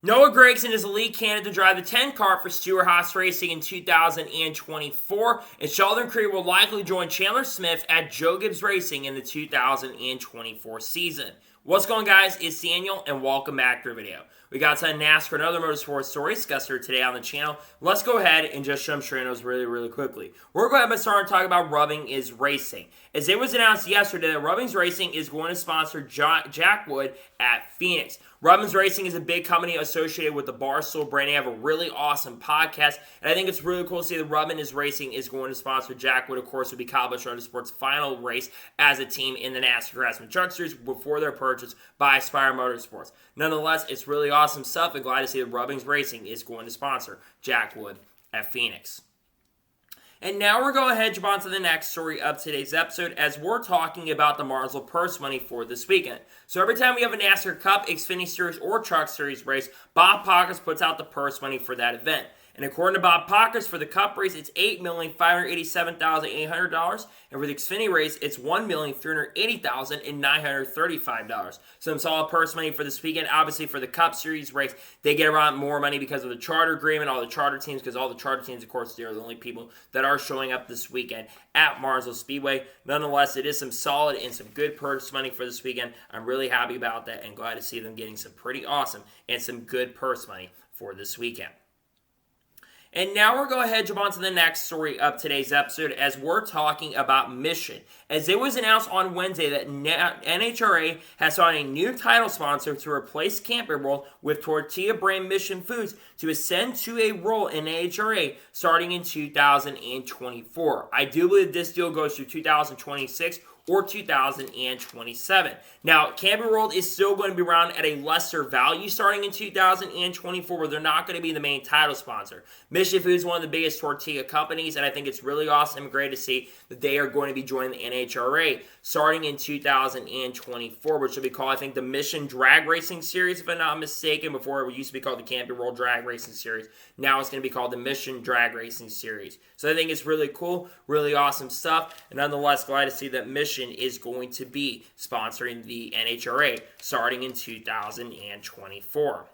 Noah Gragson is the lead candidate to drive the 10 car for Stewart-Haas Racing in 2024, and Sheldon will likely join Chandler Smith at Joe Gibbs Racing in the 2024 season. What's going on, guys? It's Daniel, and welcome back to the video. We got some NASCAR and other motorsports stories discussed here today on the channel. Let's go ahead and just show them straight those really quickly. We're going to start talking about Rubbing is Racing. As it was announced yesterday that Rubbing's Racing is going to sponsor Jack Wood at Phoenix. Rubbing's Racing is a big company associated with the Barstool brand. They have a really awesome podcast, and I think it's really cool to see that Rubbing is Racing is going to sponsor Jack Wood. Of course, would be Kyle Busch Motorsports' final race as a team in the NASCAR Rasman Truck Series before their purchase by Spire Motorsports. Nonetheless, it's really awesome stuff, and glad to see that Rubbing's Racing is going to sponsor Jack Wood at Phoenix. And now we're going ahead and jump on to the next story of today's episode as we're talking about the Martinsville purse money for this weekend. So every time we have a NASCAR Cup, Xfinity Series, or Truck Series race, Bob Pockrass puts out the purse money for that event. And according to Bob Pockrass, for the Cup race, it's $8,587,800. And for the Xfinity race, it's $1,380,935. Some solid purse money for this weekend. Obviously, for the Cup Series race, they get around more money because of the charter agreement, all the charter teams, because all the charter teams, of course, they're the only people that are showing up this weekend at Martinsville Speedway. Nonetheless, it is some solid and some good purse money for this weekend. I'm really happy about that and glad to see them getting some pretty awesome and some good purse money for this weekend. And now we're going to jump on to the next story of today's episode as we're talking about Mission. As it was announced on Wednesday that NHRA has signed a new title sponsor to replace Camping World with tortilla brand Mission Foods to ascend to a role in NHRA starting in 2024. I do believe this deal goes through 2026 or 2027. Now, Camping World is still going to be around at a lesser value starting in 2024, where they're not going to be the main title sponsor. Mission Foods is one of the biggest tortilla companies, and I think it's really awesome and great to see that they are going to be joining the NHRA starting in 2024, which will be called, I think, the Mission Drag Racing Series, if I'm not mistaken. Before it used to be called the Camping World Drag Racing Series. Now it's going to be called the Mission Drag Racing Series. So I think it's really cool, really awesome stuff, and nonetheless, glad to see that Mission is going to be sponsoring the NHRA starting in 2024.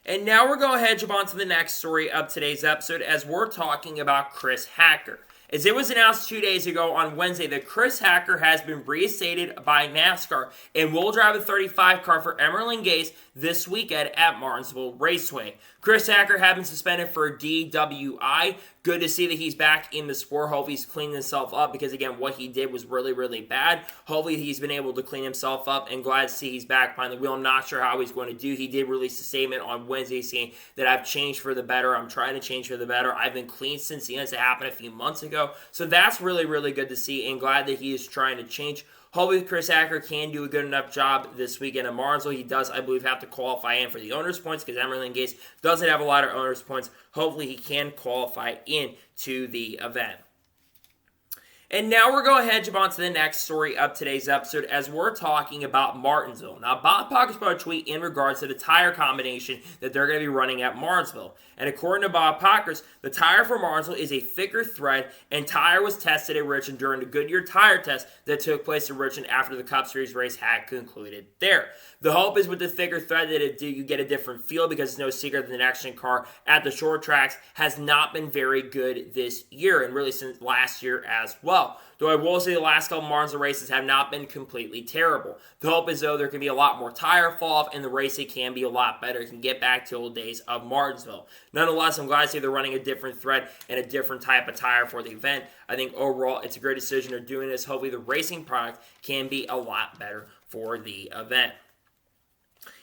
And now we're going ahead and jump on to the next story of today's episode as we're talking about Chris Hacker. As it was announced 2 days ago on Wednesday that Chris Hacker has been reinstated by NASCAR and will drive a 35 car for Emerald Gase this weekend at Martinsville Raceway. Chris Hacker had been suspended for DWI. Good to see that he's back in the sport. Hopefully he's cleaned himself up because, again, what he did was really bad. Hopefully he's been able to clean himself up and glad to see he's back behind the wheel. I'm not sure how he's going to do. He did release a statement on Wednesday saying that I've changed for the better. I'm trying to change for the better. I've been clean since the incident happened a few months ago. So that's really good to see and glad that he is trying to change. Hopefully Chris Hacker can do a good enough job this weekend at Martinsville. He does, I believe, have to qualify in for the owner's points because Emerald Gase doesn't have a lot of owner's points. Hopefully he can qualify in to the event. And now we're going ahead and jump on to the next story of today's episode as we're talking about Martinsville. Now, Bob Pockrass put a tweet in regards to the tire combination that they're going to be running at Martinsville. And according to Bob Pockrass, the tire for Martinsville is a thicker thread, and tire was tested at Richmond during the Goodyear tire test that took place at Richmond after the Cup Series race had concluded there. The hope is with the thicker thread that you get a different feel because it's no secret that the next-gen car at the short tracks has not been very good this year and really since last year as well. Though I will say the last couple Martinsville races have not been completely terrible. The hope is, though, there can be a lot more tire fall off and the racing can be a lot better. It can get back to old days of Martinsville. Nonetheless, I'm glad to see they're running a different thread and a different type of tire for the event. I think overall it's a great decision they're doing this. Hopefully the racing product can be a lot better for the event.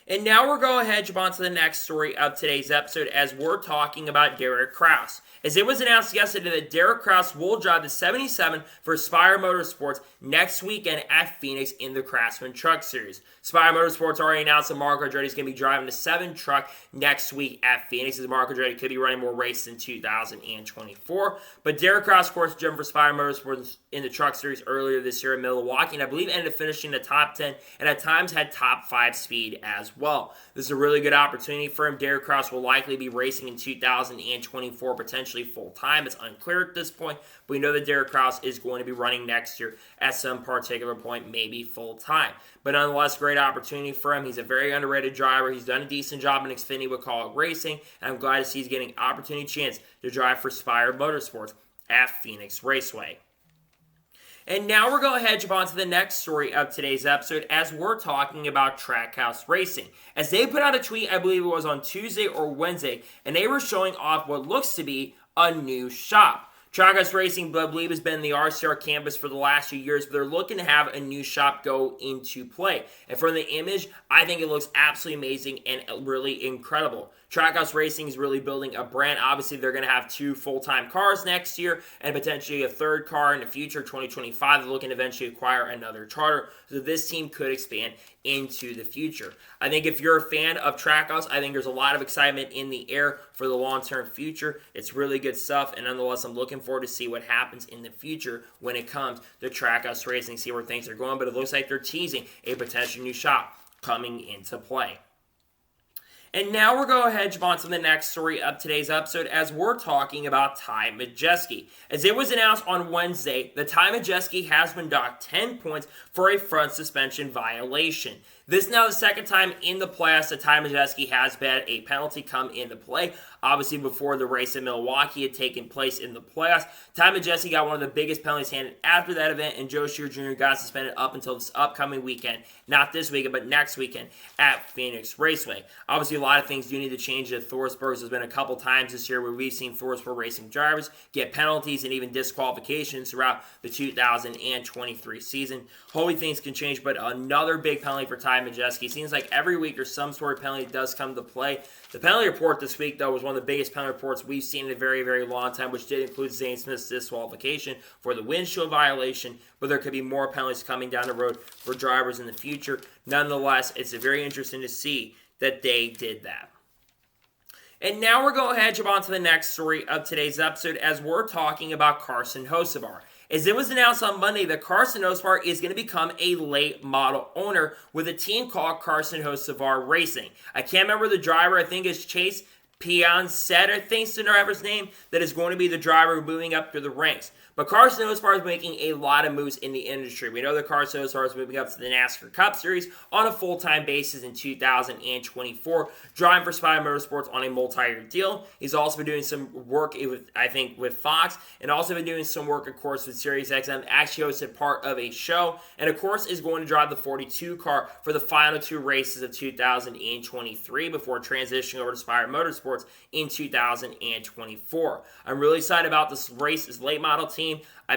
And now we're going ahead and jump on to the next story of today's episode as we're talking about Derek Krauss. As it was announced yesterday that Derek Krauss will drive the 77 for Spire Motorsports next weekend at Phoenix in the Craftsman Truck Series. Spire Motorsports already announced that Marco Andretti is going to be driving the 7 truck next week at Phoenix, as Marco Andretti could be running more races in 2024. But Derek Krauss, of course, jumped for Spire Motorsports in the Truck Series earlier this year in Milwaukee, and I believe ended up finishing the top 10 and at times had top 5 speed as well. This is a really good opportunity for him. Derek Krauss will likely be racing in 2024, potentially full-time. It's unclear at this point, but we know that Derek Krauss is going to be running next year at some particular point, maybe full-time. But nonetheless, great opportunity for him. He's a very underrated driver. He's done a decent job in Xfinity with Call It Racing, and I'm glad to see he's getting an opportunity chance to drive for Spire Motorsports at Phoenix Raceway. And now we're going to head on to the next story of today's episode as we're talking about Trackhouse Racing. As they put out a tweet, I believe it was on Tuesday or Wednesday, and they were showing off what looks to be a new shop. Trackhouse Racing, I believe, has been in the RCR campus for the last few years, but they're looking to have a new shop go into play. And from the image, I think it looks absolutely amazing and really incredible. Trackhouse Racing is really building a brand. Obviously, they're going to have 2 full-time cars next year and potentially a 3rd car in the future, 2025. They're looking to eventually acquire another charter. So this team could expand into the future. I think if you're a fan of Trackhouse, I think there's a lot of excitement in the air for the long-term future. It's really good stuff, and nonetheless, I'm looking forward to see what happens in the future when it comes to Trackhouse Racing, see where things are going, but it looks like they're teasing a potential new shop coming into play. And now we're going to head on to the next story of today's episode as we're talking about Tai Masi. As it was announced on Wednesday, the Tai Masi has been docked 10 points for a front suspension violation. This is now the second time in the playoffs that Tai Masi has had a penalty come into play. Obviously, before the race in Milwaukee had taken place in the playoffs, Tai Masi got one of the biggest penalties handed after that event, and Joe Shear Jr. got suspended up until this upcoming weekend. Not this weekend, but next weekend at Phoenix Raceway. Obviously, a lot of things do need to change at Thorsburg. There's been a couple times this year where we've seen Thorsburg Racing drivers get penalties and even disqualifications throughout the 2023 season. Hopefully, things can change, but another big penalty for Tai Masi. Seems like every week there's some sort of penalty that does come to play. The penalty report this week, though, was one of the biggest penalty reports we've seen in a very, very long time, which did include Zane Smith's disqualification for the windshield violation, but there could be more penalties coming down the road for drivers in the future. Nonetheless, it's very interesting to see that they did that. And now we're going to head on to the next story of today's episode as we're talking about Carson Roush. As it was announced on Monday that Carson Roush is going to become a late model owner with a team called Carson Roush Racing. I can't remember the driver. I think it's Chase Piancetta, I think's the driver's name, that is going to be the driver moving up through the ranks. But Carson Roush is making a lot of moves in the industry. We know that Carson Roush is moving up to the NASCAR Cup Series on a full-time basis in 2024, driving for Spire Motorsports on a multi-year deal. He's also been doing some work, with Fox, and also been doing some work, of course, with SiriusXM. Actually hosted part of a show, and of course is going to drive the 42 car for the final 2 races of 2023 before transitioning over to Spire Motorsports in 2024. I'm really excited about this race, this late model team.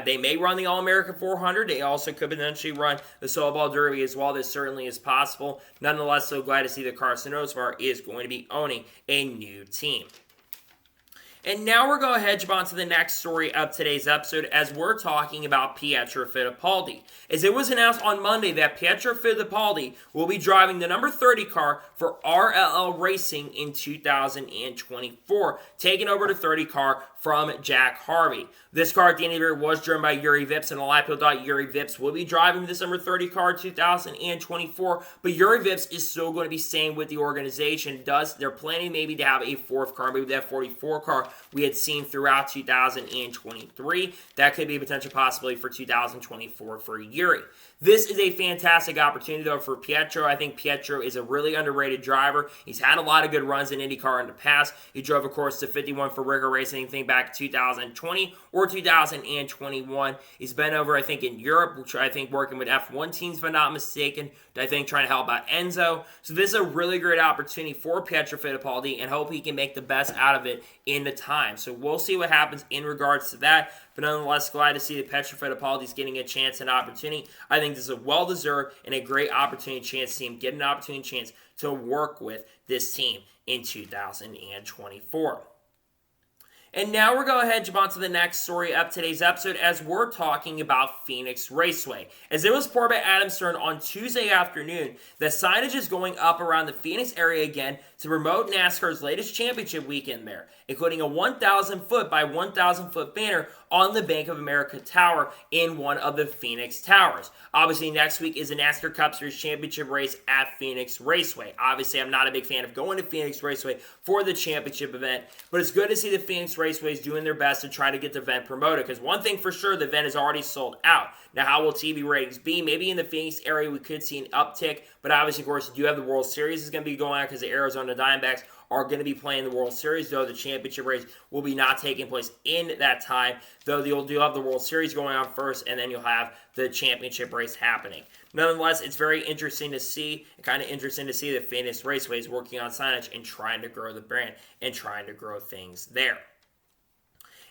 They may run the All-American 400. They also could potentially run the Solo Ball Derby as well. This certainly is possible. Nonetheless, so glad to see that Carson Roush is going to be owning a new team. And now we're going to head on to the next story of today's episode as we're talking about Petra Faldi. As it was announced on Monday that Petra Faldi will be driving the number 30 car for RLL Racing in 2024, taking over the 30 car from Jack Harvey. This car at the end of the year was driven by Yuri Vips, and a lot of people thought Yuri Vips will be driving this number 30 car 2024, but Yuri Vips is still going to be staying with the organization. They're planning maybe to have a 4th car, maybe that 44 car we had seen throughout 2023. That could be a potential possibility for 2024 for Yuri. This is a fantastic opportunity, though, for Pietro. I think Pietro is a really underrated driver. He's had a lot of good runs in IndyCar in the past. He drove, of course, to 51 for Rigger Racing, I think back 2020 or 2021. He's been over, I think, in Europe, which I think working with F1 teams, if I'm not mistaken. I think trying to help out Enzo. So this is a really great opportunity for Petra Faldi, and hope he can make the best out of it in the time. So we'll see what happens in regards to that. But nonetheless, glad to see that Petra Faldi is getting a chance and opportunity. I think this is a well-deserved and a great opportunity chance to see him get an opportunity chance to work with this team in 2024. And now we're going to head on to the next story of today's episode as we're talking about Phoenix Raceway. As it was reported by Adam Stern on Tuesday afternoon, the signage is going up around the Phoenix area again to promote NASCAR's latest championship weekend there, including a 1,000-foot by 1,000-foot banner on the Bank of America Tower in one of the Phoenix Towers. Obviously, next week is the NASCAR Cup Series Championship race at Phoenix Raceway. Obviously, I'm not a big fan of going to Phoenix Raceway for the championship event, but it's good to see the Phoenix Raceway is doing their best to try to get the event promoted, because one thing for sure, the event is already sold out. Now, how will TV ratings be? Maybe in the Phoenix area we could see an uptick, but obviously, of course, you do have the World Series is going to be going on because the Arizona Diamondbacks are going to be playing the World Series, though the championship race will be not taking place in that time, though you'll do have the World Series going on first, and then you'll have the championship race happening. Nonetheless, it's very interesting to see, the Phoenix Raceway is working on signage and trying to grow the brand and trying to grow things there.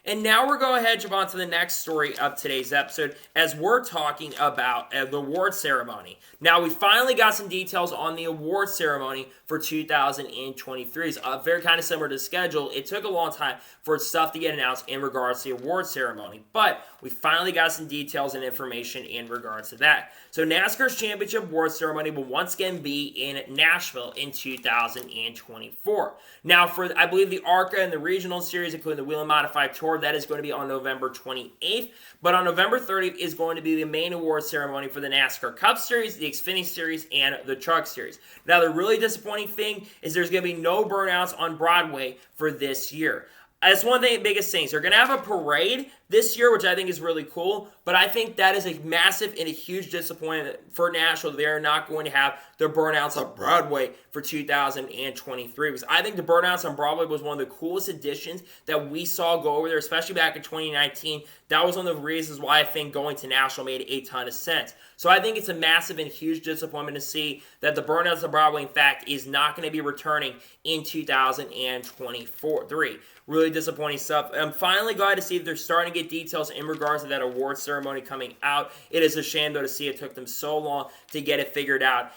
And now we're going ahead and jump on to the next story of today's episode as we're talking about the award ceremony. Now, we finally got some details on the award ceremony for 2023. It's very kind of similar to schedule. It took a long time for stuff to get announced in regards to the award ceremony, but we finally got some details and information in regards to that. So NASCAR's championship award ceremony will once again be in Nashville in 2024. Now, for I believe the ARCA and the regional series, including the Wheel and Modified Tour, that is going to be on November 28th. But on November 30th is going to be the main award ceremony for the NASCAR Cup Series, the Xfinity Series, and the Truck Series. Now, the really disappointing thing is there's going to be no burnouts on Broadway for this year. That's one of the biggest things. They're going to have a parade this year, which I think is really cool, but I think that is a massive and a huge disappointment for Nashville. They are not going to have the burnouts on Broadway for 2023, because I think the burnouts on Broadway was one of the coolest additions that we saw go over there, especially back in 2019. That was one of the reasons why I think going to Nashville made a ton of sense. So I think it's a massive and huge disappointment to see that the burnouts on Broadway, in fact, is not going to be returning in 2023. Really disappointing stuff. I'm finally glad to see that they're starting to get details in regards to that award ceremony coming out. It is a shame, though, to see it took them so long to get it figured out.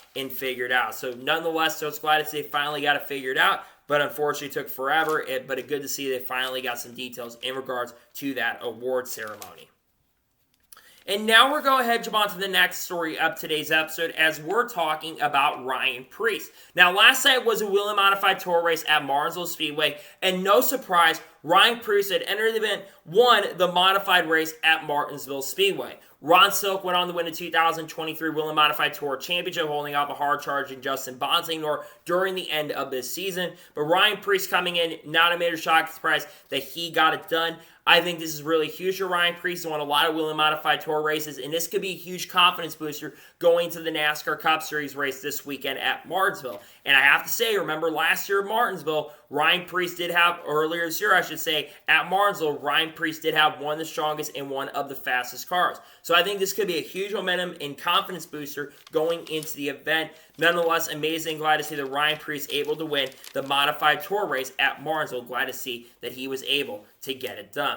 So nonetheless, so it's glad to see they finally got it figured out, but unfortunately it took forever. But it's good to see they finally got some details in regards to that award ceremony. And now we're going ahead and jump on to the next story of today's episode as we're talking about Ryan Preece. Now, last night was a Wheel and Modified Tour race at Martinsville Speedway, and no surprise, Ryan Preece had entered the event, won the modified race at Martinsville Speedway. Ron Silk went on to win the 2023 Wheel and Modified Tour Championship, holding off a hard-charging Justin Bonsignor during the end of this season. But Ryan Preece coming in, not a major shock surprise that he got it done. I think this is really huge for Ryan Preece. He won a lot of Wheel and Modified Tour races, and this could be a huge confidence booster going to the NASCAR Cup Series race this weekend at Martinsville. And I have to say, remember last year at Martinsville, Ryan Preece did have, earlier this year I should say, at Martinsville, Ryan Preece did have one of the strongest and one of the fastest cars. So I think this could be a huge momentum and confidence booster going into the event. Nonetheless, amazing. Glad to see that Ryan Preece able to win the modified tour race at Martinsville. Glad to see that he was able to get it done.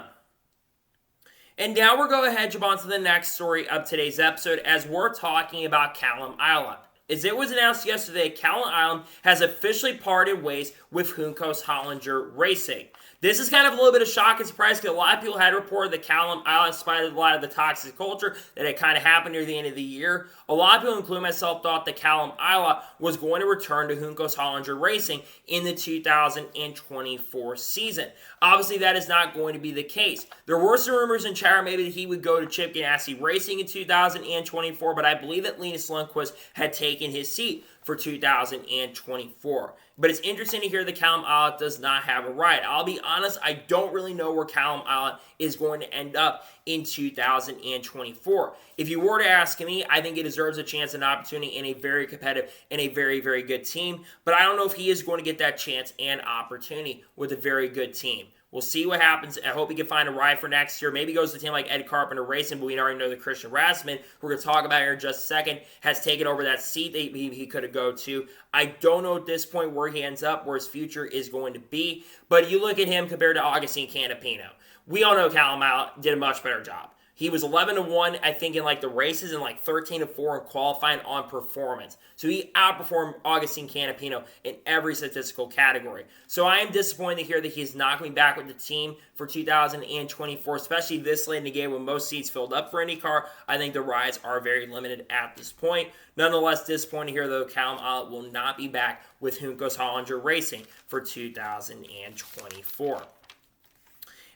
And now we're going ahead and jump on to the next story of today's episode as we're talking about Callum Island. As it was announced yesterday, Callum Island has officially parted ways with Juncos Hollinger Racing. This is kind of a little bit of shock and surprise because a lot of people had reported that Callum Island, in spite of a lot of the toxic culture, that it kind of happened near the end of the year. A lot of people, including myself, thought that Callum Island was going to return to Juncos Hollinger Racing in the 2024 season. Obviously, that is not going to be the case. There were some rumors in chatter maybe that he would go to Chip Ganassi Racing in 2024, but I believe that Linus Lundqvist had taken his seat for 2024. But it's interesting to hear that Callum Island does not have a ride. I'll be honest, I don't really know where Callum Island is going to end up in 2024. If you were to ask me, I think he deserves a chance and opportunity in a very competitive and a very, very good team. But I don't know if he is going to get that chance and opportunity with a very good team. We'll see what happens. I hope he can find a ride for next year. Maybe goes to a team like Ed Carpenter Racing, but we already know that Christian Rasman, who we're going to talk about here in just a second, has taken over that seat that he could have go to. I don't know at this point where he ends up, where his future is going to be. But you look at him compared to Augustine Canapino. We all know Callum Island did a much better job. He was 11-1, I think, in like the races, and like 13-4 in qualifying on performance. So he outperformed Augustine Canapino in every statistical category. So I am disappointed to hear that he's not going back with the team for 2024, especially this late in the game when most seats filled up for IndyCar. I think the rides are very limited at this point. Nonetheless, disappointed to hear, though, Callum Island will not be back with Juncos Hollinger Racing for 2024.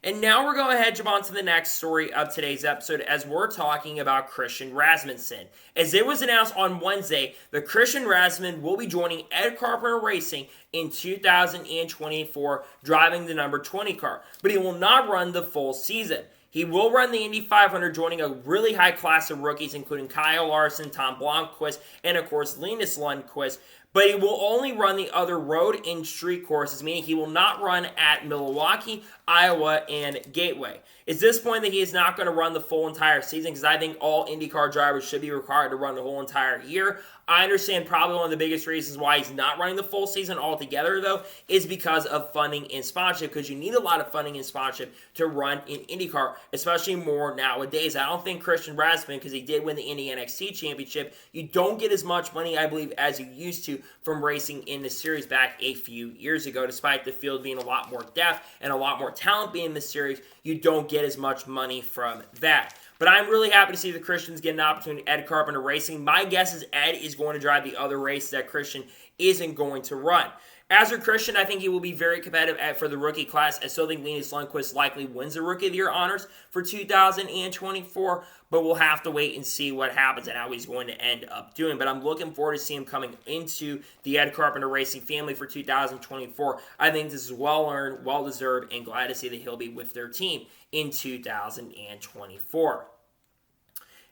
And now we're going ahead and jump on to the next story of today's episode as we're talking about Christian Rasmussen. As it was announced on Wednesday, that Christian Rasmussen will be joining Ed Carpenter Racing in 2024, driving the number 20 car. But he will not run the full season. He will run the Indy 500, joining a really high class of rookies, including Kyle Larson, Tom Blomqvist, and of course Linus Lundqvist. But he will only run the other road and street courses, meaning he will not run at Milwaukee, Iowa, and Gateway. It's this point that he is not going to run the full entire season, because I think all IndyCar drivers should be required to run the whole entire year. I understand probably one of the biggest reasons why he's not running the full season altogether, though, is because of funding and sponsorship, because you need a lot of funding and sponsorship to run in IndyCar, especially more nowadays. I don't think Christian Rasmussen, because he did win the Indy NXT Championship, you don't get as much money, I believe, as you used to from racing in the series back a few years ago. Despite the field being a lot more depth and a lot more talent being in the series, you don't get as much money from that. But I'm really happy to see the Christians get an opportunity at Ed Carpenter Racing. My guess is Ed is going to drive the other race that Christian isn't going to run. As for Christian, I think he will be very competitive for the rookie class. I still think Linus Lundqvist likely wins the Rookie of the Year honors for 2024, but we'll have to wait and see what happens and how he's going to end up doing. But I'm looking forward to see him coming into the Ed Carpenter Racing family for 2024. I think this is well-earned, well-deserved, and glad to see that he'll be with their team in 2024.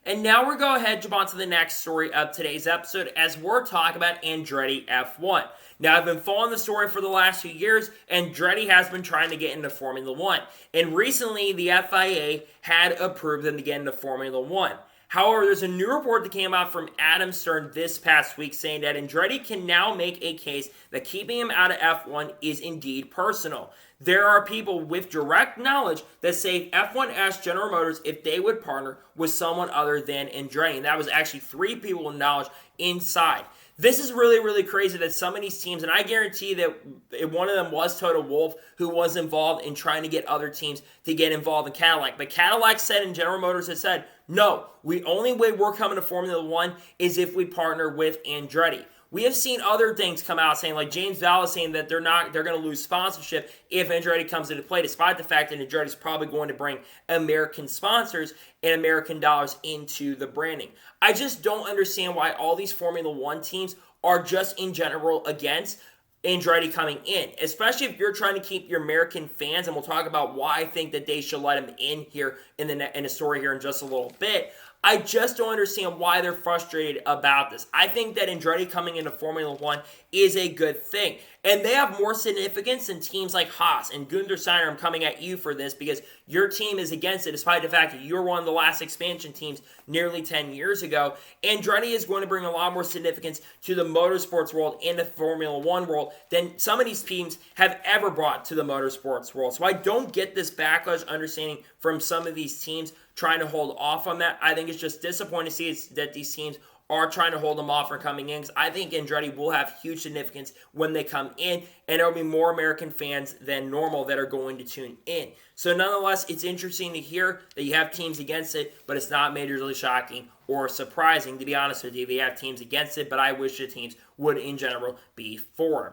And now we're going ahead and jump on to the next story of today's episode as we're talking about Andretti F1. Now, I've been following the story for the last few years, and Andretti has been trying to get into Formula One. And recently, the FIA had approved them to get into Formula One. However, there's a new report that came out from Adam Stern this past week saying that Andretti can now make a case that keeping him out of F1 is indeed personal. There are people with direct knowledge that say F1 asked General Motors if they would partner with someone other than Andretti. And that was actually 3 people with knowledge inside. This is really, really crazy that some of these teams, and I guarantee that one of them was Toto Wolff, who was involved in trying to get other teams to get involved in Cadillac. But Cadillac said, and General Motors has said, no, the only way we're coming to Formula One is if we partner with Andretti. We have seen other things come out saying, like James Vowles saying that they're going to lose sponsorship if Andretti comes into play, despite the fact that Andretti is probably going to bring American sponsors and American dollars into the branding. I just don't understand why all these Formula One teams are just in general against Andretti coming in, especially if you're trying to keep your American fans, and we'll talk about why I think that they should let him in here in the story here in just a little bit. I just don't understand why they're frustrated about this. I think that Andretti coming into Formula One is a good thing. And they have more significance than teams like Haas and Gunther Steiner. I'm coming at you for this because your team is against it, despite the fact that you're one of the last expansion teams nearly 10 years ago. Andretti is going to bring a lot more significance to the motorsports world and the Formula One world than some of these teams have ever brought to the motorsports world. So I don't get this backlash understanding from some of these teams trying to hold off on that. I think it's just disappointing to see that these teams are trying to hold them off from coming in, because I think Andretti will have huge significance when they come in, and there will be more American fans than normal that are going to tune in. So nonetheless, it's interesting to hear that you have teams against it, but it's not majorly shocking or surprising, to be honest with you. They have teams against it, but I wish the teams would, in general, be for it.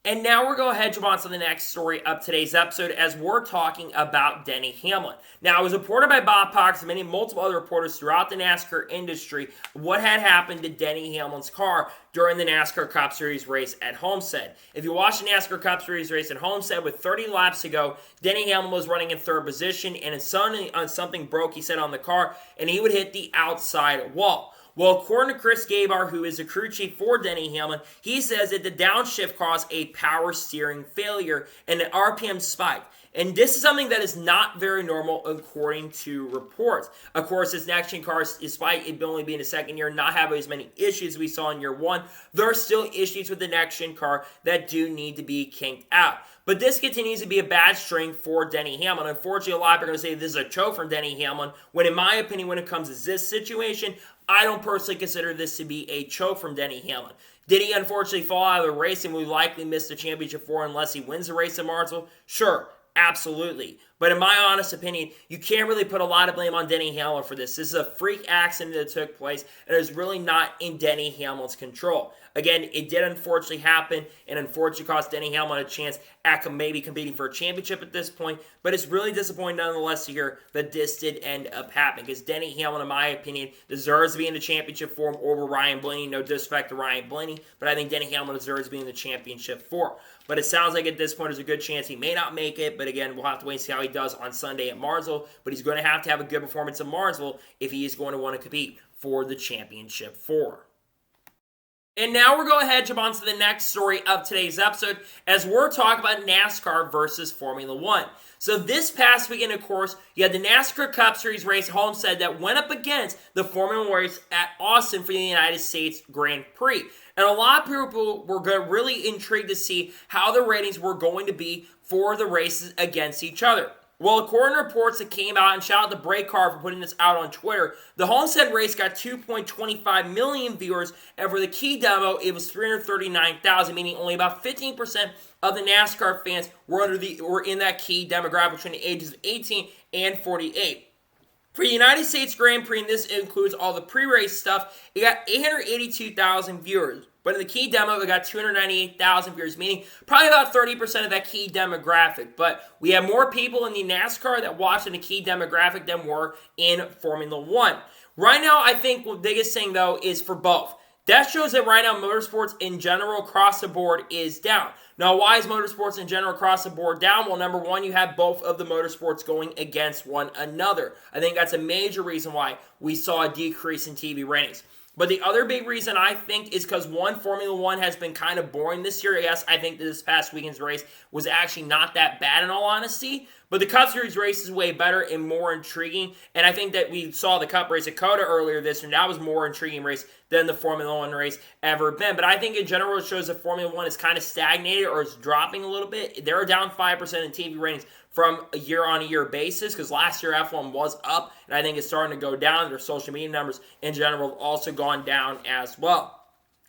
And now we're going to head jump on to the next story of today's episode as we're talking about Denny Hamlin. Now, it was reported by Bob Cox and multiple other reporters throughout the NASCAR industry what had happened to Denny Hamlin's car during the NASCAR Cup Series race at Homestead. If you watch the NASCAR Cup Series race at Homestead with 30 laps to go, Denny Hamlin was running in third position, and something broke, he said, on the car, and he would hit the outside wall. Well, according to Chris Gabar, who is the crew chief for Denny Hamlin, he says that the downshift caused a power steering failure and the RPM spiked. And this is something that is not very normal according to reports. Of course, this next-gen car, despite it only being a second year, not having as many issues we saw in year one, there are still issues with the next-gen car that do need to be kinked out. But this continues to be a bad string for Denny Hamlin. Unfortunately, a lot of people are going to say this is a choke from Denny Hamlin, when in my opinion, when it comes to this situation, I don't personally consider this to be a choke from Denny Hamlin. Did he unfortunately fall out of the race and will likely miss the championship for unless he wins the race at Martinsville? Sure, absolutely. But in my honest opinion, you can't really put a lot of blame on Denny Hamlin for this. This is a freak accident that took place, and it's really not in Denny Hamlin's control. Again, it did unfortunately happen, and unfortunately cost Denny Hamlin a chance at maybe competing for a championship at this point, but it's really disappointing nonetheless to hear that this did end up happening, because Denny Hamlin, in my opinion, deserves to be in the championship form over Ryan Blaney. No disrespect to Ryan Blaney, but I think Denny Hamlin deserves to be in the championship form. But it sounds like at this point there's a good chance he may not make it, but again, we'll have to wait and see how he does on Sunday at Martinsville, but he's going to have a good performance at Martinsville if he is going to want to compete for the championship form. And now we're going ahead and jump on to the next story of today's episode as we're talking about NASCAR versus Formula One. So this past weekend, of course, you had the NASCAR Cup Series race at Homestead that went up against the Formula One race at Austin for the United States Grand Prix. And a lot of people were really intrigued to see how the ratings were going to be for the races against each other. Well, according to reports that came out, and shout out to Bray Carr for putting this out on Twitter, the Homestead race got 2.25 million viewers, and for the key demo, it was 339,000, meaning only about 15% of the NASCAR fans were in that key demographic between the ages of 18 and 48. For the United States Grand Prix, and this includes all the pre-race stuff, it got 882,000 viewers. But in the key demo, it got 298,000 viewers, meaning probably about 30% of that key demographic. But we have more people in the NASCAR that watch in the key demographic than were in Formula One. Right now, I think the biggest thing, though, is for both. That shows that right now, motorsports in general across the board is down. Now, why is motorsports in general across the board down? Well, number one, you have both of the motorsports going against one another. I think that's a major reason why we saw a decrease in TV ratings. But the other big reason I think is because, one, Formula One has been kind of boring this year. Yes, I think this past weekend's race was actually not that bad in all honesty. But the Cup Series race is way better and more intriguing. And I think that we saw the Cup race at COTA earlier this year, and that was a more intriguing race than the Formula One race ever been. But I think in general it shows that Formula One is kind of stagnated or is dropping a little bit. They're down 5% in TV ratings from a year-on-year basis, because last year F1 was up, and I think it's starting to go down. Their social media numbers in general have also gone down as well.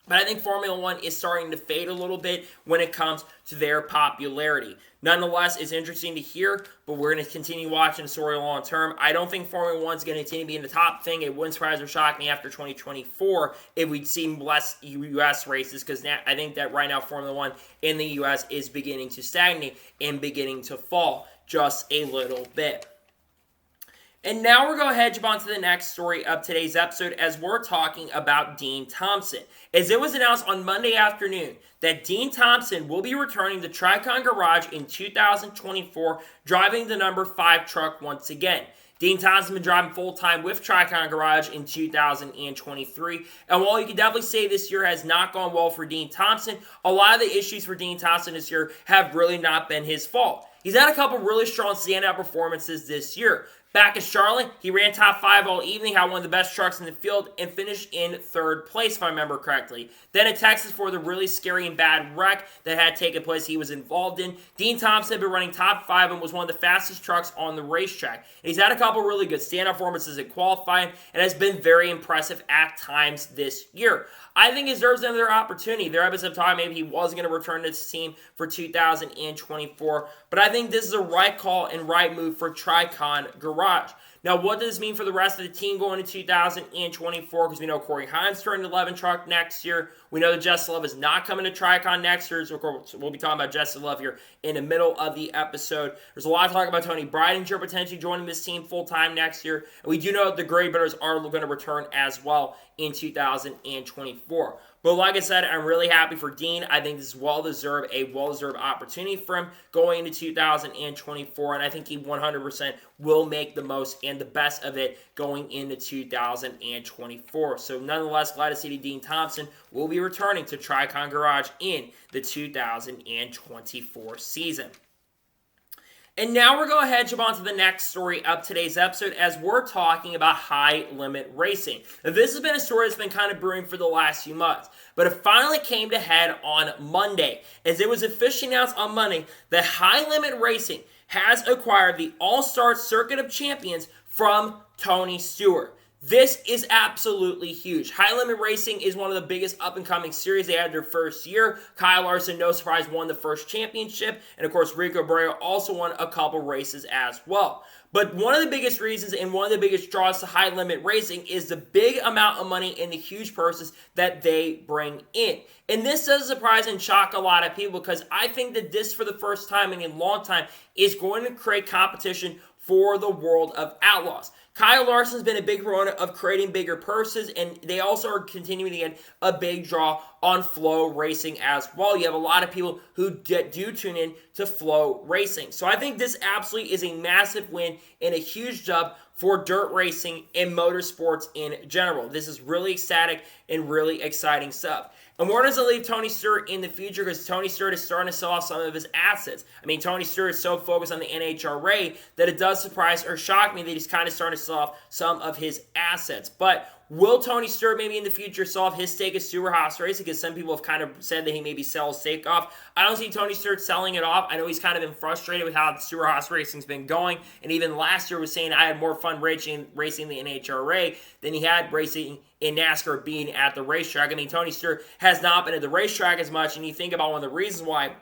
But I think Formula One is starting to fade a little bit when it comes to their popularity. Nonetheless, it's interesting to hear, but we're going to continue watching the story long term. I don't think Formula One is going to continue to be in the top thing. It wouldn't surprise or shock me after 2024 if we'd see less U.S. races, because I think that right now Formula One in the U.S. is beginning to stagnate and beginning to fall just a little bit. And now we're going to jump on to the next story of today's episode as we're talking about Dean Thompson. As it was announced on Monday afternoon that Dean Thompson will be returning to Trion Garage in 2024, driving the number 5 truck once again. Dean Thompson has been driving full-time with Trion Garage in 2023. And while you can definitely say this year has not gone well for Dean Thompson, a lot of the issues for Dean Thompson this year have really not been his fault. He's had a couple really strong standout performances this year. Back at Charlotte, he ran top 5 all evening, had one of the best trucks in the field, and finished in 3rd place, if I remember correctly. Then at Texas, for the really scary and bad wreck that had taken place he was involved in, Dean Thompson had been running top 5 and was one of the fastest trucks on the racetrack. And he's had a couple really good standout performances at qualifying, and has been very impressive at times this year. I think he deserves another opportunity. There was some time maybe he was going to return to this team for 2024, but I think this is a right call and right move for Trion Garage. Now, what does this mean for the rest of the team going into 2024? Because we know Corey Hines turned 11 truck next year. We know that Jesse Love is not coming to Trion next year. So we'll be talking about Jesse Love here in the middle of the episode. There's a lot of talk about Tony Breidinger potentially joining this team full-time next year. And we do know that the Gray Bitters are going to return as well in 2024. But like I said, I'm really happy for Dean. I think this is a well-deserved opportunity for him going into 2024. And I think he 100% will make the most and the best of it going into 2024. So nonetheless, glad to see Dean Thompson will be returning to Trion Garage in the 2024 season. And now we're going to jump on to the next story of today's episode as we're talking about high limit racing. Now, this has been a story that's been kind of brewing for the last few months, but it finally came to head on Monday as it was officially announced on Monday that High Limit Racing has acquired the AllStar Circuit of Champions from Tony Stewart. This is absolutely huge. High Limit Racing is one of the biggest up-and-coming series. They had their first year. Kyle Larson, no surprise, won the first championship. And, of course, Rico Abreu also won a couple races as well. But one of the biggest reasons and one of the biggest draws to High Limit Racing is the big amount of money and the huge purses that they bring in. And this does surprise and shock a lot of people because I think that this, for the first time in a long time, is going to create competition for the world of Outlaws. Kyle Larson's been a big proponent of creating bigger purses, and they also are continuing to get a big draw on Flow Racing as well. You have a lot of people who do tune in to Flow Racing. So I think this absolutely is a massive win and a huge dub for dirt racing and motorsports in general. This is really ecstatic and really exciting stuff. And where does it leave Tony Stewart in the future? Because Tony Stewart is starting to sell off some of his assets. I mean, Tony Stewart is so focused on the NHRA that it does surprise or shock me that he's kind of starting to sell off some of his assets. But will Tony Stewart maybe in the future sell off his stake of Stewart-Haas Racing? Because some people have kind of said that he maybe sell his stake off. I don't see Tony Stewart selling it off. I know he's kind of been frustrated with how Stewart-Haas Racing's been going. And even last year was saying I had more fun racing the NHRA than he had racing in NASCAR being at the racetrack. I mean, Tony Stewart has not been at the racetrack as much, and you think about one of the reasons why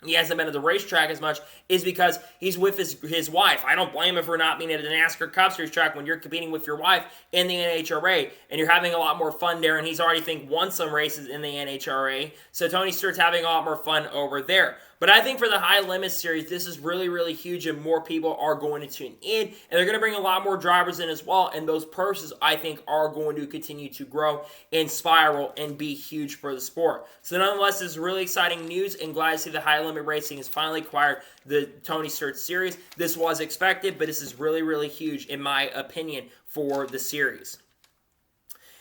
he hasn't been at the racetrack as much is because he's with his wife. I don't blame him for not being at the NASCAR Cup Series track when you're competing with your wife in the NHRA, and you're having a lot more fun there, and he's already, won some races in the NHRA, so Tony Stewart's having a lot more fun over there. But I think for the High Limit Series, this is really, really huge, and more people are going to tune in, and they're going to bring a lot more drivers in as well, and those purses, I think, are going to continue to grow and spiral and be huge for the sport. So nonetheless, this is really exciting news, and glad to see the High Limit Racing has finally acquired the Tony Stewart Series. This was expected, but this is really, really huge, in my opinion, for the series.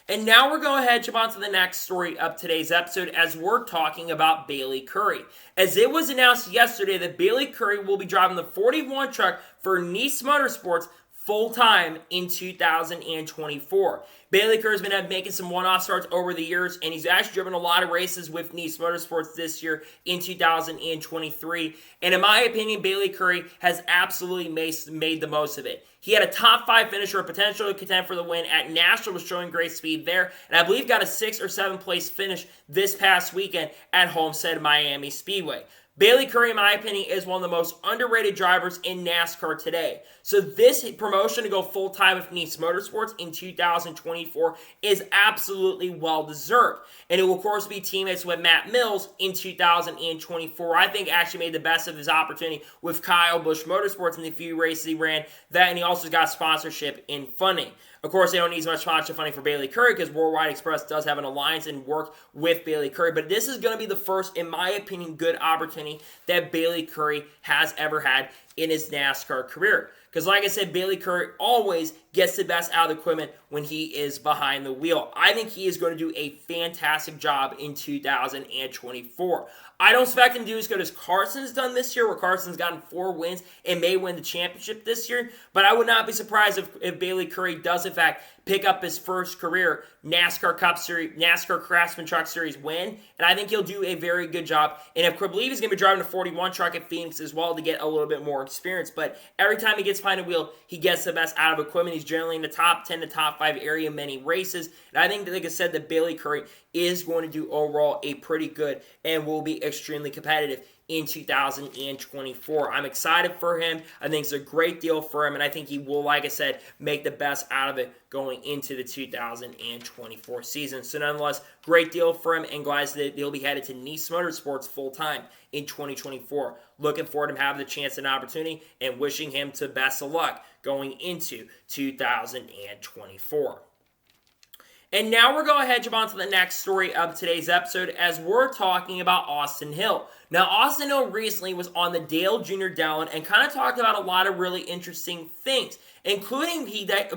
And now we're going ahead and jump on to the next story of today's episode as we're talking about Bailey Currey. As it was announced yesterday that Bailey Currey will be driving the 41 truck for Nice Motorsports full-time in 2024. Bailey Currey's been making some one-off starts over the years, and he's actually driven a lot of races with Nice Motorsports this year in 2023. And in my opinion, Bailey Currey has absolutely made the most of it. He had a top 5 finish or a potential to contend for the win at Nashville, was showing great speed there, and I believe got a 6th or 7th place finish this past weekend at Homestead Miami Speedway. Bailey Currey, in my opinion, is one of the most underrated drivers in NASCAR today. So this promotion to go full-time with Nice Motorsports in 2024 is absolutely well-deserved. And it will, of course, be teammates with Matt Mills in 2024. I think actually made the best of his opportunity with Kyle Busch Motorsports in the few races he ran. That, and he also got sponsorship in funding. Of course, they don't need as much sponsorship funding for Bailey Currey because Worldwide Express does have an alliance and work with Bailey Currey. But this is going to be the first, in my opinion, good opportunity that Bailey Currey has ever had in his NASCAR career. Because like I said, Bailey Currey always gets the best out of the equipment when he is behind the wheel. I think he is going to do a fantastic job in 2024. I don't expect him to do as good as Carson's done this year, where Carson's gotten 4 wins and may win the championship this year. But I would not be surprised if Bailey Currey does, in fact, pick up his first career NASCAR Cup Series, NASCAR Craftsman Truck Series win. And I think he'll do a very good job. And I believe he's going to be driving the 41 truck at Phoenix as well to get a little bit more experience. But every time he gets behind the wheel, he gets the best out of equipment. He's generally in the top 10 to top 5 area in many races. And I think, like I said, that Bailey Currey is going to do overall a pretty good and will be extremely competitive in 2024. I'm excited for him. I think it's a great deal for him, and I think he will, like I said, make the best out of it going into the 2024 season. So nonetheless, great deal for him, and glad that he'll be headed to Nice Motorsports full-time in 2024. Looking forward to him having the chance and opportunity, and wishing him the best of luck going into 2024. And now we're going ahead and jump on to the next story of today's episode as we're talking about Austin Hill. Now, Austin Hill recently was on the Dale Jr. Dallin and kind of talked about a lot of really interesting things, including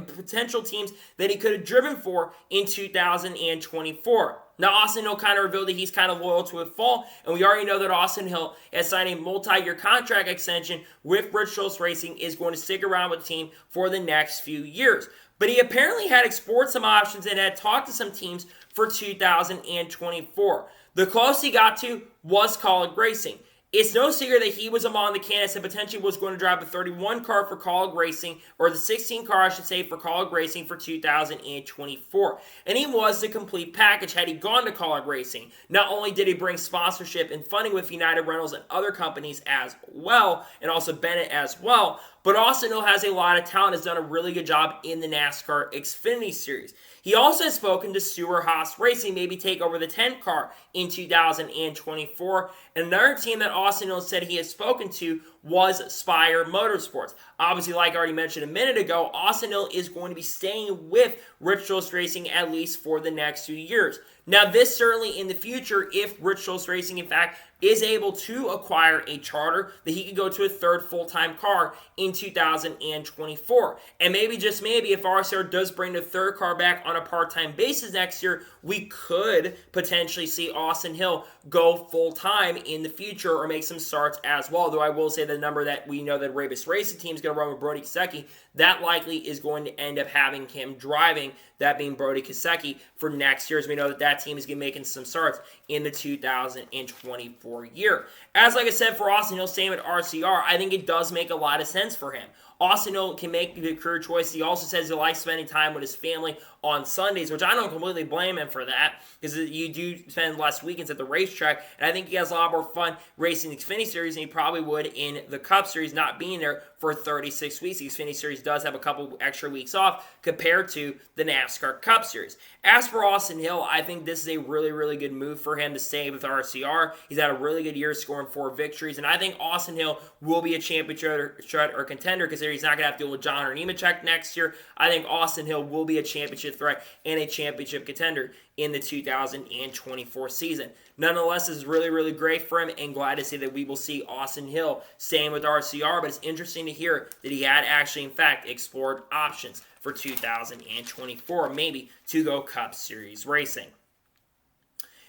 potential teams that he could have driven for in 2024. Now, Austin Hill kind of revealed that he's kind of loyal to a fault, and we already know that Austin Hill has signed a multi-year contract extension with British Racing, is going to stick around with the team for the next few years. But he apparently had explored some options and had talked to some teams for 2024. The closest he got to was Kaulig Racing. it's no secret that he was among the candidates that potentially was going to drive the 31 car for Kaulig Racing, or the 16 car, I should say, for Kaulig Racing for 2024. And he was the complete package had he gone to Kaulig Racing. Not only did he bring sponsorship and funding with United Rentals and other companies as well, and also Bennett as well, but Austin Hill has a lot of talent, has done a really good job in the NASCAR Xfinity Series. He also has spoken to Stewart-Haas Racing, maybe take over the 10 car in 2024. And another team that Austin Hill said he has spoken to was Spire Motorsports. Obviously, like I already mentioned a minute ago, Austin Hill is going to be staying with Rich Schultz Racing at least for the next 2 years. Now, this certainly in the future, if Rich Schultz Racing, in fact, is able to acquire a charter, that he could go to a third full-time car in 2024. And maybe, just maybe, if RCR does bring the third car back on a part-time basis next year, we could potentially see Austin Hill go full-time in the future or make some starts as well. Though I will say the number that we know that Repossess Racing team is going to run with Brody Kosecki, that likely is going to end up having him driving, that being Brody Kosecki, for next year, as we know that that team is going to be making some starts in the 2024 year. As like I said, for Austin Hill, same at RCR, I think it does make a lot of sense for him. Austin Hill can make the career choice. He also says he likes spending time with his family on Sundays, which I don't completely blame him for that, because you do spend less weekends at the racetrack, and I think he has a lot more fun racing the Xfinity Series than he probably would in the Cup Series, not being there for 36 weeks. The Xfinity Series does have a couple extra weeks off compared to the NASCAR Cup Series. As for Austin Hill, I think this is a really, really good move for him to stay with RCR. He's had a really good year scoring 4 victories, and I think Austin Hill will be a championship or contender, because he's not going to have to deal with John or Nemechek next year. I think Austin Hill will be a championship threat and a championship contender in the 2024 season. Nonetheless, this is really, really great for him, and glad to see that we will see Austin Hill staying with RCR, but it's interesting to hear that he had actually, in fact, explored options for 2024, maybe to go Cup Series racing.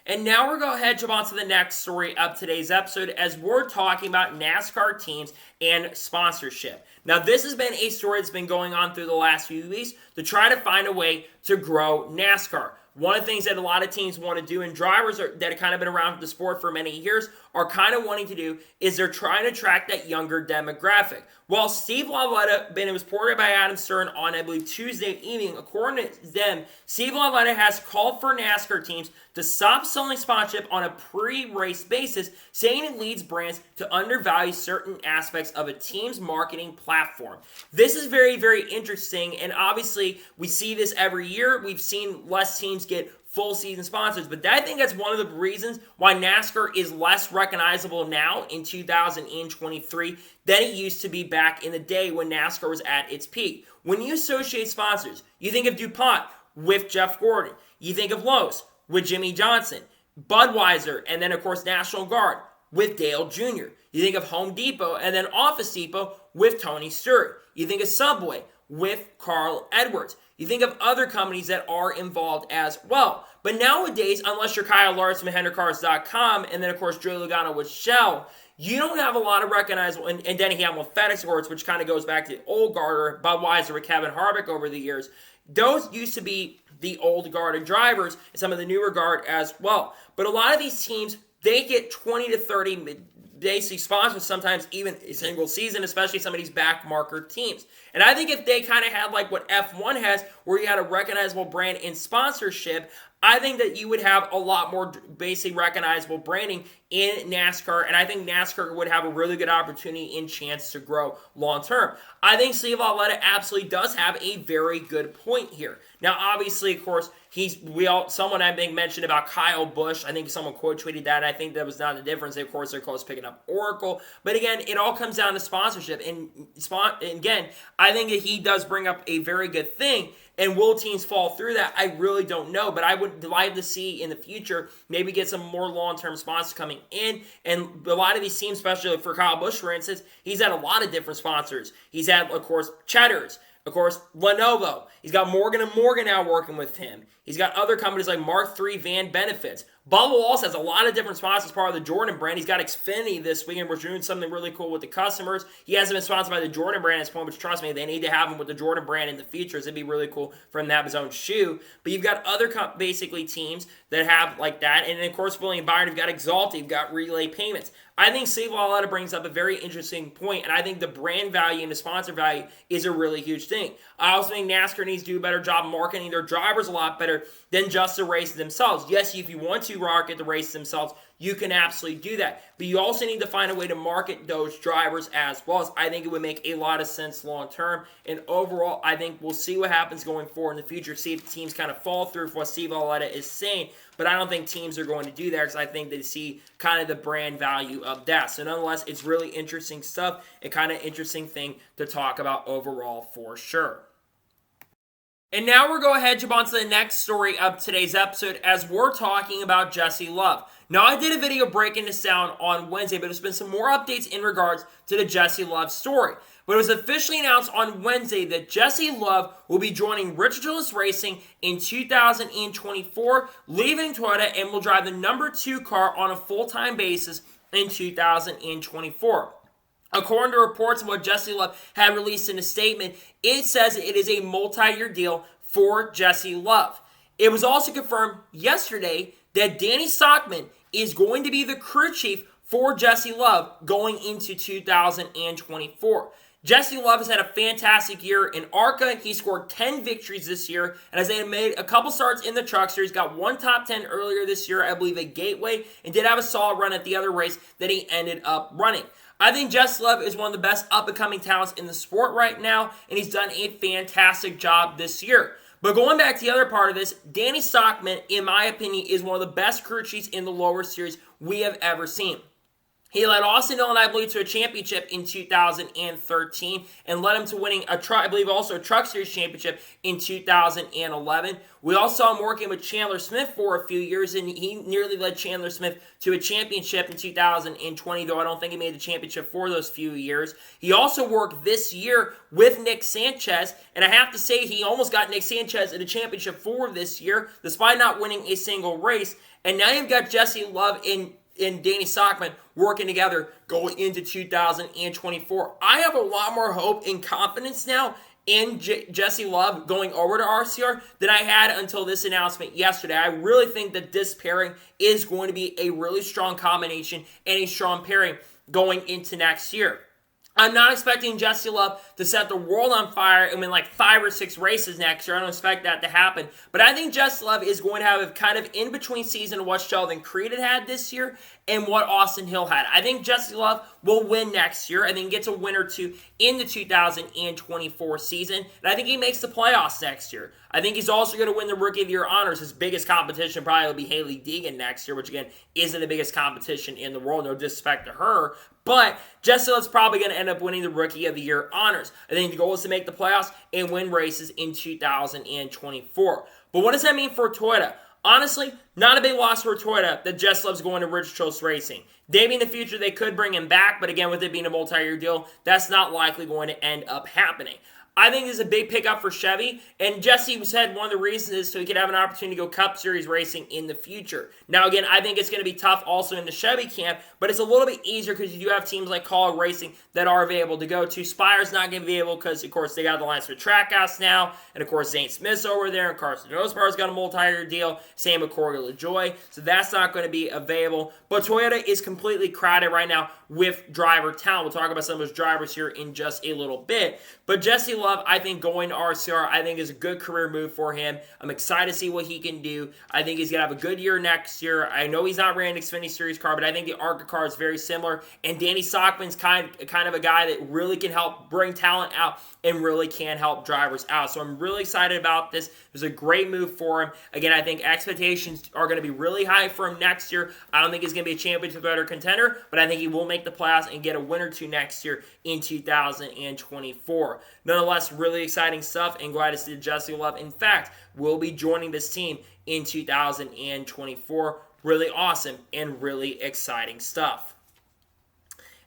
And now we're going to head on to the next story of today's episode, as we're talking about NASCAR teams and sponsorship. Now, this has been a story that's been going on through the last few weeks to try to find a way to grow NASCAR. One of the things that a lot of teams want to do, and drivers that have kind of been around the sport for many years are kind of wanting to do, is they're trying to attract that younger demographic. Well, Steve Lauletta, and it was reported by Adam Stern on, I believe, Tuesday evening, according to them, Steve Lauletta has called for NASCAR teams to stop selling sponsorship on a pre-race basis, saying it leads brands to undervalue certain aspects of a team's marketing platform. This is very, very interesting, and obviously we see this every year. We've seen less teams get full season sponsors, but I think that's one of the reasons why NASCAR is less recognizable now in 2023 than it used to be back in the day when NASCAR was at its peak. When you associate sponsors, you think of DuPont with Jeff Gordon, you think of Lowe's with Jimmy Johnson, Budweiser, and then of course National Guard with Dale Jr. You think of Home Depot and then Office Depot with Tony Stewart. You think of Subway with Carl Edwards. You think of other companies that are involved as well. But nowadays, unless you're Kyle Larson with HenderCars.com, and then of course Joey Logano with Shell, you don't have a lot of recognizable, and Denny Hamlin with FedEx Awards, which kind of goes back to the old guard, or Budweiser with Kevin Harvick over the years. Those used to be the old guard of drivers, and some of the newer guard as well. But a lot of these teams, they get 20 to 30 basically sponsors, sometimes even a single season, especially some of these back marker teams. And I think if they kind of had like what F1 has, where you had a recognizable brand in sponsorship, I think that you would have a lot more basic recognizable branding in NASCAR, and I think NASCAR would have a really good opportunity and chance to grow long term. I think Steve Lauletta absolutely does have a very good point here. Now, obviously, of course, someone I think mentioned about Kyle Busch. I think someone quote tweeted that, and I think that was not the difference. Of course, they're close to picking up Oracle, but again, it all comes down to sponsorship. And again, I think that he does bring up a very good thing. And will teams fall through that? I really don't know, but I would like to see in the future maybe get some more long-term sponsors coming in. And a lot of these teams, especially for Kyle Busch, for instance, he's had a lot of different sponsors. He's had, of course, Cheddar's, of course, Lenovo. He's got Morgan & Morgan now working with him. He's got other companies like Mark III Van Benefits, Bubba Wallace has a lot of different spots as part of the Jordan brand. He's got Xfinity this weekend. We're doing something really cool with the customers. He hasn't been sponsored by the Jordan brand at this point, which trust me, they need to have him with the Jordan brand in the future. It'd be really cool for him to have his own shoe. But you've got other basically teams that have like that. And then, of course, William Byron, you've got Exalted, you've got Relay Payments. I think Steve Lalletta brings up a very interesting point, and I think the brand value and the sponsor value is a really huge thing. I also think NASCAR needs to do a better job marketing their drivers a lot better than just the races themselves. Yes, if you want to market the races themselves, you can absolutely do that. But you also need to find a way to market those drivers as well. I think it would make a lot of sense long term. And overall, I think we'll see what happens going forward in the future, see if the teams kind of fall through for what Steve Lalletta is saying. But I don't think teams are going to do that because I think they see kind of the brand value of that. So nonetheless, it's really interesting stuff and kind of interesting thing to talk about overall for sure. And now we're going to jump on to the next story of today's episode as we're talking about Jesse Love. Now, I did a video breaking this down on Wednesday, but there's been some more updates in regards to the Jesse Love story. But it was officially announced on Wednesday that Jesse Love will be joining Richard Racing in 2024, leaving Toyota, and will drive the number 2 car on a full-time basis in 2024. According to reports of what Jesse Love had released in a statement, it says it is a multi-year deal for Jesse Love. It was also confirmed yesterday that Danny Stockman is going to be the crew chief for Jesse Love going into 2024. Jesse Love has had a fantastic year in ARCA. He scored 10 victories this year, and has made a couple starts in the Truck Series. Got one top 10 earlier this year, I believe, at Gateway, and did have a solid run at the other race that he ended up running. I think Jesse Love is one of the best up-and-coming talents in the sport right now, and he's done a fantastic job this year. But going back to the other part of this, Danny Stockman, in my opinion, is one of the best crew chiefs in the lower series we have ever seen. He led Austin Dillon, I believe, to a championship in 2013 and led him to winning a Truck Series championship in 2011. We also saw him working with Chandler Smith for a few years, and he nearly led Chandler Smith to a championship in 2020, though I don't think he made the championship for those few years. He also worked this year with Nick Sanchez, and I have to say he almost got Nick Sanchez in a championship for this year, despite not winning a single race. And now you've got Jesse Love and Danny Stockman working together going into 2024. I have a lot more hope and confidence now in Jesse Love going over to RCR than I had until this announcement yesterday. I really think that this pairing is going to be a really strong combination and a strong pairing going into next year. I'm not expecting Jesse Love to set the world on fire and win like 5 or 6 races next year. I don't expect that to happen. But I think Jesse Love is going to have a kind of in-between season of what Sheldon Creed had this year and what Austin Hill had. I think Jesse Love will win next year. I think he gets a win or two in the 2024 season. And I think he makes the playoffs next year. I think he's also going to win the Rookie of the Year honors. His biggest competition probably will be Haley Deegan next year, which again isn't the biggest competition in the world. No disrespect to her. But Jesse Love's probably going to end up winning the Rookie of the Year honors. I think the goal is to make the playoffs and win races in 2024. But what does that mean for Toyota? Honestly, not a big loss for Toyota that Jesse Love's going to Richard Racing. Maybe in the future they could bring him back, but again, with it being a multi-year deal, that's not likely going to end up happening. I think this is a big pickup for Chevy, and Jesse said one of the reasons is so he could have an opportunity to go Cup Series racing in the future. Now, again, I think it's going to be tough also in the Chevy camp, but it's a little bit easier because you do have teams like Call Racing that are available to go to. Spire's not going to be able because, of course, they got the lines for Trackhouse now, and, of course, Zane Smith's over there, and Carson Roush's got a multi-year deal, same with Corey LaJoie, so that's not going to be available. But Toyota is completely crowded right now with driver talent. We'll talk about some of those drivers here in just a little bit. But Jesse Love, I think going to RCR, I think is a good career move for him. I'm excited to see what he can do. I think he's going to have a good year next year. I know he's not ran an Xfinity Series car, but I think the ARCA car is very similar. And Danny Stockman's kind of a guy that really can help bring talent out and really can help drivers out. So I'm really excited about this. It was a great move for him. Again, I think expectations are going to be really high for him next year. I don't think he's going to be a championship contender, but I think he will make the playoffs and get a win or two next year in 2024. Nonetheless, really exciting stuff and glad to see Jesse Love, in fact, will be joining this team in 2024. Really awesome and really exciting stuff.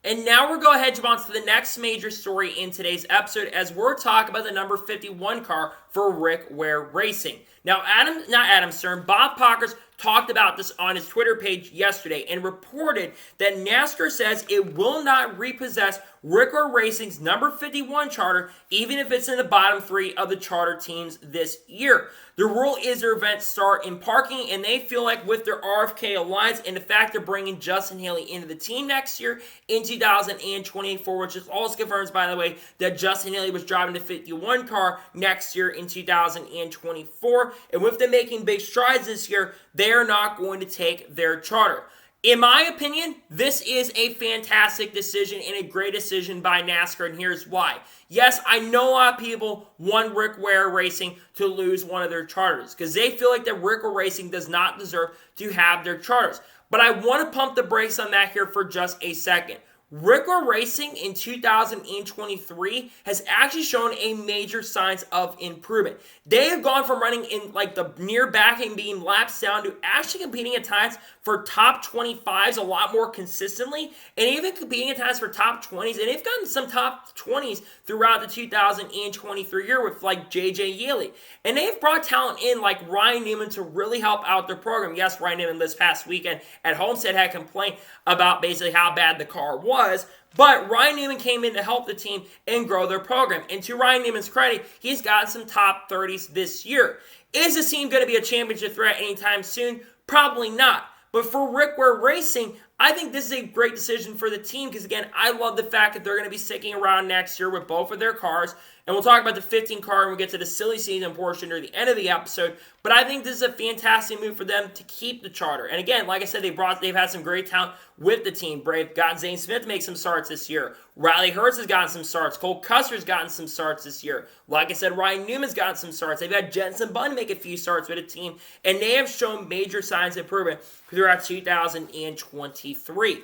And now we're going to jump on to the next major story in today's episode as we're talking about the number 51 car for Rick Ware Racing. Now, Bob Pockrass talked about this on his Twitter page yesterday and reported that NASCAR says it will not repossess Repossess Racing's number 51 charter, even if it's in the bottom 3 of the charter teams this year. The rule is their events start in parking, and they feel like with their RFK alliance and the fact they're bringing Justin Haley into the team next year in 2024, which is also confirms, by the way, that Justin Haley was driving the 51 car next year in 2024. And with them making big strides this year, they are not going to take their charter. In my opinion, this is a fantastic decision and a great decision by NASCAR, and here's why. Yes, I know a lot of people want Repossess Racing to lose one of their charters because they feel like that Repossess Racing does not deserve to have their charters. But I want to pump the brakes on that here for just a second. Repossess Racing in 2023 has actually shown a major signs of improvement. They have gone from running in like the near back and being laps down to actually competing at times for top 25s a lot more consistently, and even competing at times for top 20s, and they've gotten some top 20s throughout the 2023 year with like JJ Yeley. And they've brought talent in like Ryan Newman to really help out their program. Yes, Ryan Newman this past weekend at Homestead had complained about basically how bad the car was, but Ryan Newman came in to help the team and grow their program. And to Ryan Newman's credit, he's gotten some top 30s this year. Is this team going to be a championship threat anytime soon? Probably not. But for Repossess Racing, I think this is a great decision for the team because, again, I love the fact that they're going to be sticking around next year with both of their cars. And we'll talk about the 15 car when we get to the silly season portion near the end of the episode. But I think this is a fantastic move for them to keep the charter. And again, like I said, they've had some great talent with the team. They've gotten Zane Smith to make some starts this year. Riley Hurts has gotten some starts. Cole Custer's gotten some starts this year. Like I said, Ryan Newman's gotten some starts. They've had Jenson Button make a few starts with a team. And they have shown major signs of improvement throughout 2023.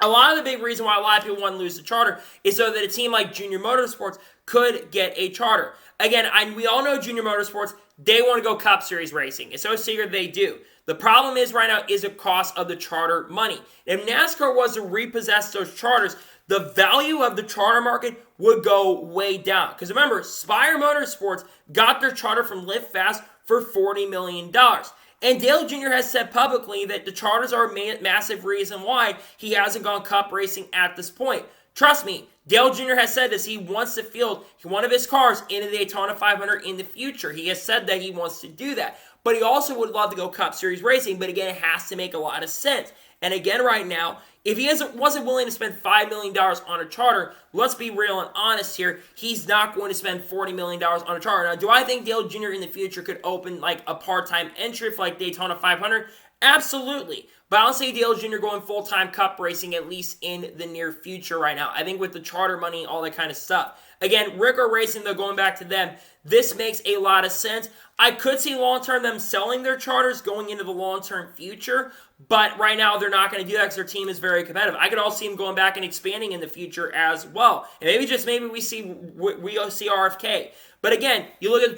A lot of the big reason why a lot of people want to lose the charter is so that a team like Junior Motorsports could get a charter. Again, we all know Junior Motorsports, they want to go Cup Series racing. It's no secret they do. The problem is right now is the cost of the charter money. If NASCAR was to repossess those charters, the value of the charter market would go way down. Because remember, Spire Motorsports got their charter from Live Fast for $40 million. And Dale Jr. has said publicly that the charters are a massive reason why he hasn't gone Cup racing at this point. Trust me, Dale Jr. has said this. He wants to field one of his cars in the Daytona 500 in the future. He has said that he wants to do that. But he also would love to go Cup Series racing, but again, it has to make a lot of sense. And again, right now, if he wasn't willing to spend $5 million on a charter, let's be real and honest here, he's not going to spend $40 million on a charter. Now, do I think Dale Jr. in the future could open like a part-time entry for like Daytona 500? Absolutely. But I don't see Dale Jr. going full-time Cup racing, at least in the near future right now. I think with the charter money, all that kind of stuff. Again, Repossess Racing, though, going back to them, this makes a lot of sense. I could see long-term them selling their charters going into the long-term future, but right now they're not going to do that because their team is very competitive. I could also see them going back and expanding in the future as well. And maybe we see RFK. But again, you look at the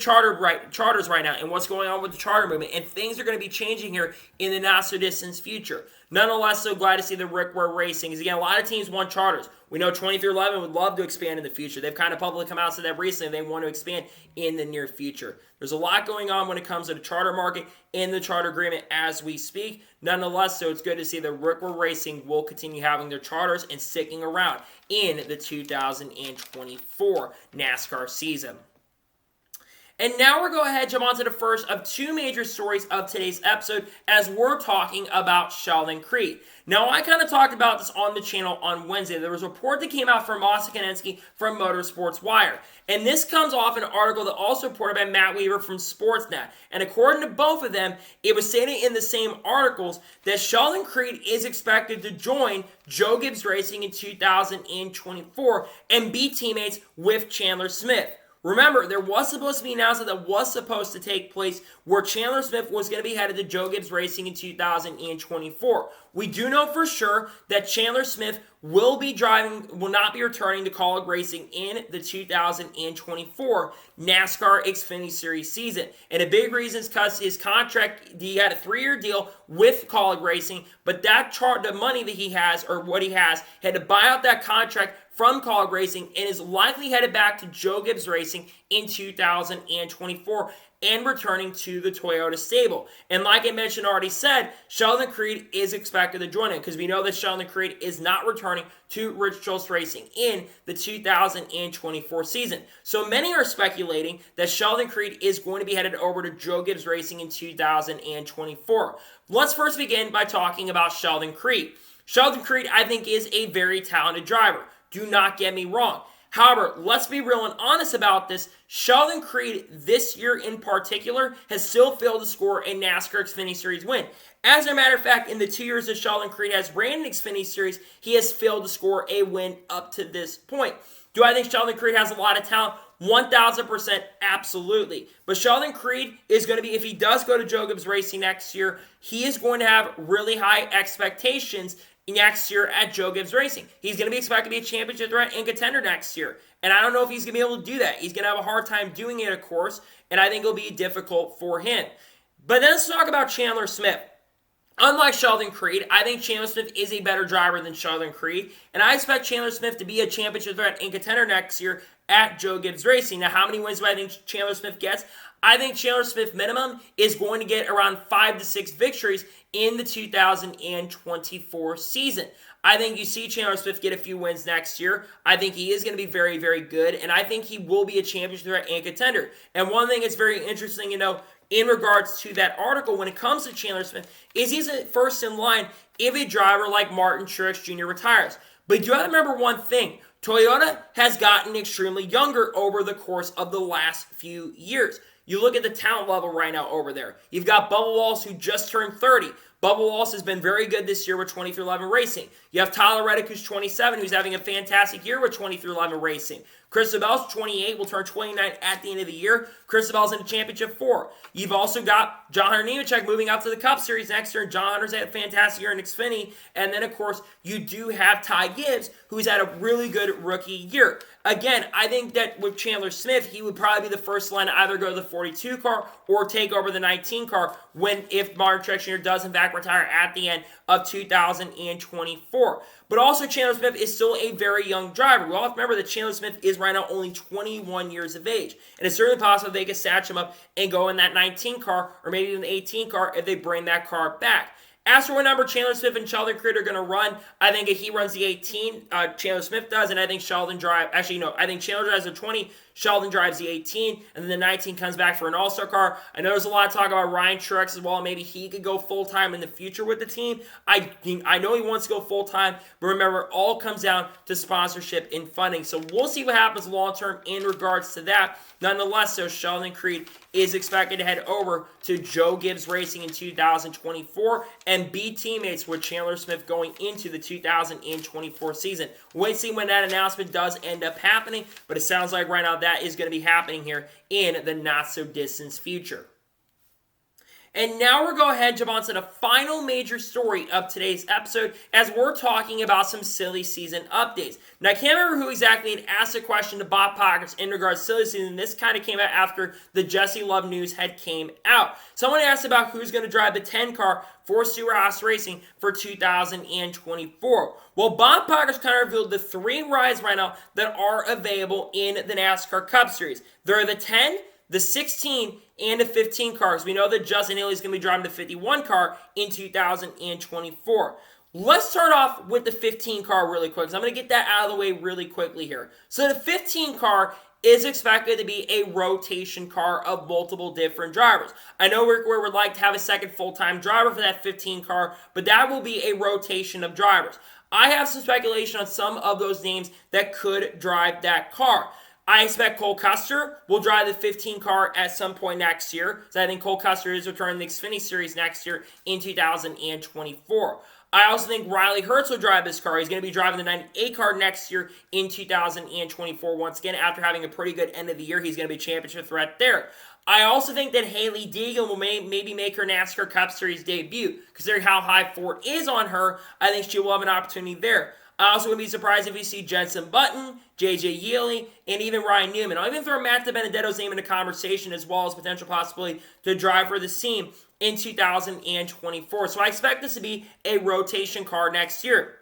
charters right now and what's going on with the charter movement, and things are going to be changing here in the not-so-distant future. Nonetheless, so glad to see the Repossess Racing. Because again, a lot of teams want charters. We know 2311 would love to expand in the future. They've kind of publicly come out and said that recently they want to expand in the near future. There's a lot going on when it comes to the charter market and the charter agreement as we speak. Nonetheless, so it's good to see that Repossess Racing will continue having their charters and sticking around in the 2024 NASCAR season. And now we're going to jump on to the first of two major stories of today's episode as we're talking about Sheldon Creed. Now, I kind of talked about this on the channel on Wednesday. There was a report that came out from Masi Kanensky from Motorsports Wire. And this comes off an article that also reported by Matt Weaver from Sportsnet. And according to both of them, it was stated in the same articles that Sheldon Creed is expected to join Joe Gibbs Racing in 2024 and be teammates with Chandler Smith. Remember, there was supposed to be an announcement that was supposed to take place where Chandler Smith was going to be headed to Joe Gibbs Racing in 2024. We do know for sure that Chandler Smith will not be returning to Kaulig Racing in the 2024 NASCAR Xfinity Series season. And a big reason is because his contract, he had a 3-year deal with Kaulig Racing, but the money that he has, or what he has, had to buy out that contract from Kaulig Racing and is likely headed back to Joe Gibbs Racing in 2024 and returning to the Toyota stable. And like I mentioned already said, Sheldon Creed is expected to join in because we know that Sheldon Creed is not returning to Rich Choice Racing in the 2024 season. So many are speculating that Sheldon Creed is going to be headed over to Joe Gibbs Racing in 2024. Let's first begin by talking about Sheldon Creed. Sheldon Creed, I think, is a very talented driver. Do not get me wrong. However, let's be real and honest about this. Sheldon Creed, this year in particular, has still failed to score a NASCAR Xfinity Series win. As a matter of fact, in the 2 years that Sheldon Creed has ran an Xfinity Series, he has failed to score a win up to this point. Do I think Sheldon Creed has a lot of talent? 1,000% absolutely. But Sheldon Creed is going to be, if he does go to Joe Gibbs Racing next year, he is going to have really high expectations next year at Joe Gibbs Racing. He's going to be expected to be a championship threat and contender next year. And I don't know if he's going to be able to do that. He's going to have a hard time doing it, of course, and I think it'll be difficult for him. But then let's talk about Chandler Smith. Unlike Sheldon Creed, I think Chandler Smith is a better driver than Sheldon Creed, and I expect Chandler Smith to be a championship threat and contender next year at Joe Gibbs Racing. Now, how many wins do I think Chandler Smith gets? I think Chandler Smith minimum is going to get around 5 to 6 victories in the 2024 season. I think you see Chandler Smith get a few wins next year. I think he is going to be very, very good, and I think he will be a championship threat and contender. And one thing that's very interesting, in regards to that article when it comes to Chandler Smith, is he's first in line if a driver like Martin Truex Jr. retires. But you have to remember one thing. Toyota has gotten extremely younger over the course of the last few years. You look at the talent level right now over there. You've got Bubba Wallace, who just turned 30. Bubba Wallace has been very good this year with 23XI Racing. You have Tyler Reddick, who's 27, who's having a fantastic year with 23XI Racing. Christabel's 28, will turn 29 at the end of the year. Christabel's in the Championship 4. You've also got John Hunter Nemechek moving up to the Cup Series next year, and John Hunter's had a fantastic year in Xfinity. And then, of course, you do have Ty Gibbs, who's had a really good rookie year. Again, I think that with Chandler Smith, he would probably be the first line to either go to the 42 car or take over the 19 car if Martin Truex Jr. does in fact retire at the end of 2024. But also, Chandler Smith is still a very young driver. We all have to remember that Chandler Smith is right now only 21 years of age. And it's certainly possible they could snatch him up and go in that 19 car or maybe even the 18 car if they bring that car back. As for what number Chandler Smith and Sheldon Creed are going to run, I think if he runs the 18, Chandler Smith does, and I think Sheldon drives, actually no, I think Chandler drives the 20, Sheldon drives the 18, and then the 19 comes back for an all-star car. I know there's a lot of talk about Ryan Truex as well. Maybe he could go full-time in the future with the team. I know he wants to go full-time, but remember, it all comes down to sponsorship and funding. So we'll see what happens long-term in regards to that. Nonetheless, so Sheldon Creed is expected to head over to Joe Gibbs Racing in 2024 and be teammates with Chandler Smith going into the 2024 season. Wait and see when that announcement does end up happening, but it sounds like right now that is going to be happening here in the not-so-distant future. And now we're going to go ahead and jump on to the final major story of today's episode as we're talking about some silly season updates. Now, I can't remember who exactly had asked a question to Bob Pockets in regards to silly season. This kind of came out after the Jesse Love news had came out. Someone asked about who's going to drive the 10 car for Stewart-Haas Racing for 2024. Well, Bob Pockets kind of revealed the 3 rides right now that are available in the NASCAR Cup Series. They're the 10, the 16, and the 15 cars. We know that Justin Haley's going to be driving the 51 car in 2024. Let's start off with the 15 car really quick, because I'm going to get that out of the way really quickly here. So the 15 car is expected to be a rotation car of multiple different drivers. I know Rick Ware would like to have a second full-time driver for that 15 car, but that will be a rotation of drivers. I have some speculation on some of those names that could drive that car. I expect Cole Custer will drive the 15 car at some point next year. So I think Cole Custer is returning the Xfinity Series next year in 2024. I also think Riley Herbst will drive this car. He's going to be driving the 98 car next year in 2024. Once again, after having a pretty good end of the year, he's going to be a championship threat there. I also think that Haley Deegan will maybe make her NASCAR Cup Series debut. Considering how high Ford is on her, I think she will have an opportunity there. I also wouldn't be surprised if we see Jenson Button, J.J. Yealy, and even Ryan Newman. I'll even throw Matt DiBenedetto's name into conversation as well as potential possibility to drive for the team in 2024. So I expect this to be a rotation car next year.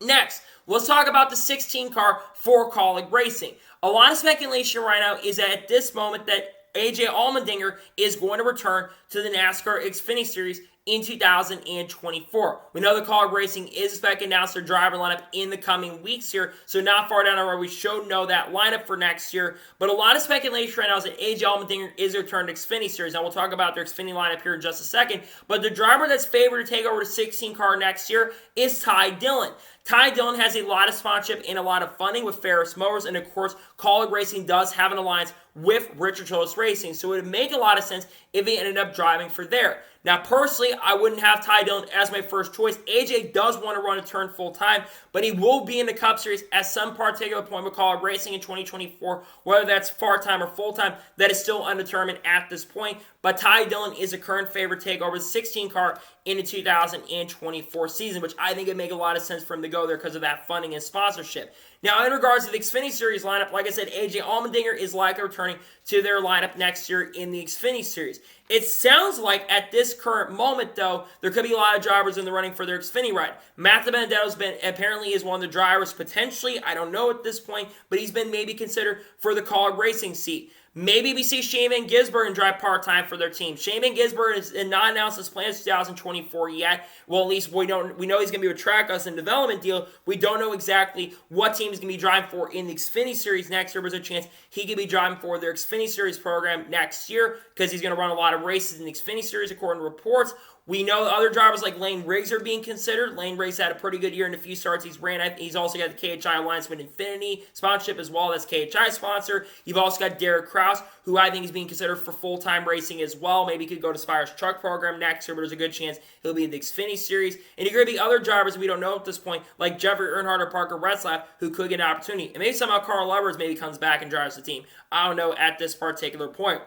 Next, let's talk about the 16 car for Kaulig Racing. A lot of speculation right now is that at this moment that AJ Allmendinger is going to return to the NASCAR Xfinity Series in 2024. We know the College Racing is expected to announce their driver lineup in the coming weeks here, so not far down the road we should know that lineup for next year. But a lot of speculation right now is that AJ Allmendinger is returned to Xfinity Series. Now we'll talk about their Xfinity lineup here in just a second, but the driver that's favored to take over the 16 car next year is Ty Dillon. Ty Dillon has a lot of sponsorship and a lot of funding with Ferris Motors, and of course, College Racing does have an alliance with Richard Childress Racing, so it would make a lot of sense if he ended up driving for there. Now, personally, I wouldn't have Ty Dillon as my first choice. AJ does want to run a turn full-time, but he will be in the Cup Series at some particular point with College Racing in 2024, whether that's part-time or full-time, that is still undetermined at this point. But Ty Dillon is a current favorite to take over the 16 car in the 2024 season, which I think would make a lot of sense for him to go there because of that funding and sponsorship. Now, in regards to the Xfinity Series lineup, like I said, AJ Allmendinger is likely returning to their lineup next year in the Xfinity Series. It sounds like at this current moment, though, there could be a lot of drivers in the running for their Xfinity ride. Matt DiBenedetto's apparently is one of the drivers potentially. I don't know at this point, but he's been maybe considered for the College Racing seat. Maybe we see Shane Van Gisbergen drive part-time for their team. Shane Van Gisbergen is not announced his plans for 2024 yet. Well, at least we know he's going to be with Trackhouse in development deal. We don't know exactly what team he's going to be driving for in the Xfinity Series next year. There's a chance he could be driving for their Xfinity Series program next year because he's going to run a lot of races in the Xfinity Series according to reports. We know other drivers like Lane Riggs are being considered. Lane Riggs had a pretty good year in the few starts he's ran. He's also got the KHI Alliance with Infinity sponsorship as well. That's KHI sponsor. You've also got Derek Krauss, who I think is being considered for full-time racing as well. Maybe he could go to Spire's truck program next year, but there's a good chance he'll be in the Xfinity Series. And you're going to be other drivers we don't know at this point, like Jeffrey Earnhardt or Parker Retzlaff, who could get an opportunity. And maybe somehow Carl Lubbers maybe comes back and drives the team. I don't know at this particular point.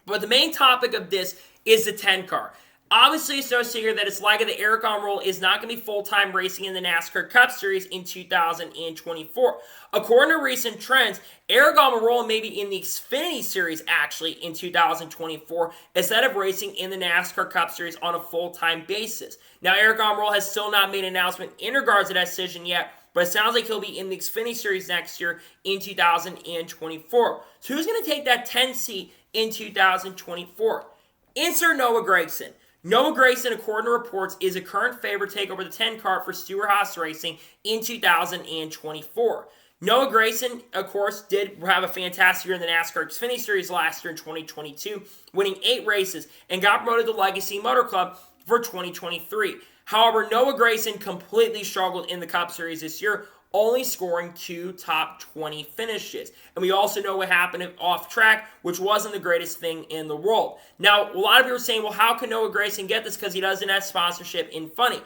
But the main topic of this is the 10 car. Obviously, it's no secret that it's likely that Eric Almirola is not going to be full-time racing in the NASCAR Cup Series in 2024. According to recent trends, Eric Almirola may be in the Xfinity Series actually in 2024 instead of racing in the NASCAR Cup Series on a full-time basis. Now, Eric Almirola has still not made an announcement in regards to that decision yet, but it sounds like he'll be in the Xfinity Series next year in 2024. So who's going to take that 10 seat in 2024? Insert Noah Gragson. Noah Gragson, according to reports, is a current favorite to take over the 10 car for Stewart-Haas Racing in 2024. Noah Gragson, of course, did have a fantastic year in the NASCAR Xfinity Series last year in 2022, winning 8 races and got promoted to Legacy Motor Club for 2023. However, Noah Gragson completely struggled in the Cup Series this year, only scoring 2 top 20 finishes. And we also know what happened off track, which wasn't the greatest thing in the world. Now, a lot of people are saying, well, how can Noah Gragson get this because he doesn't have sponsorship in Funny?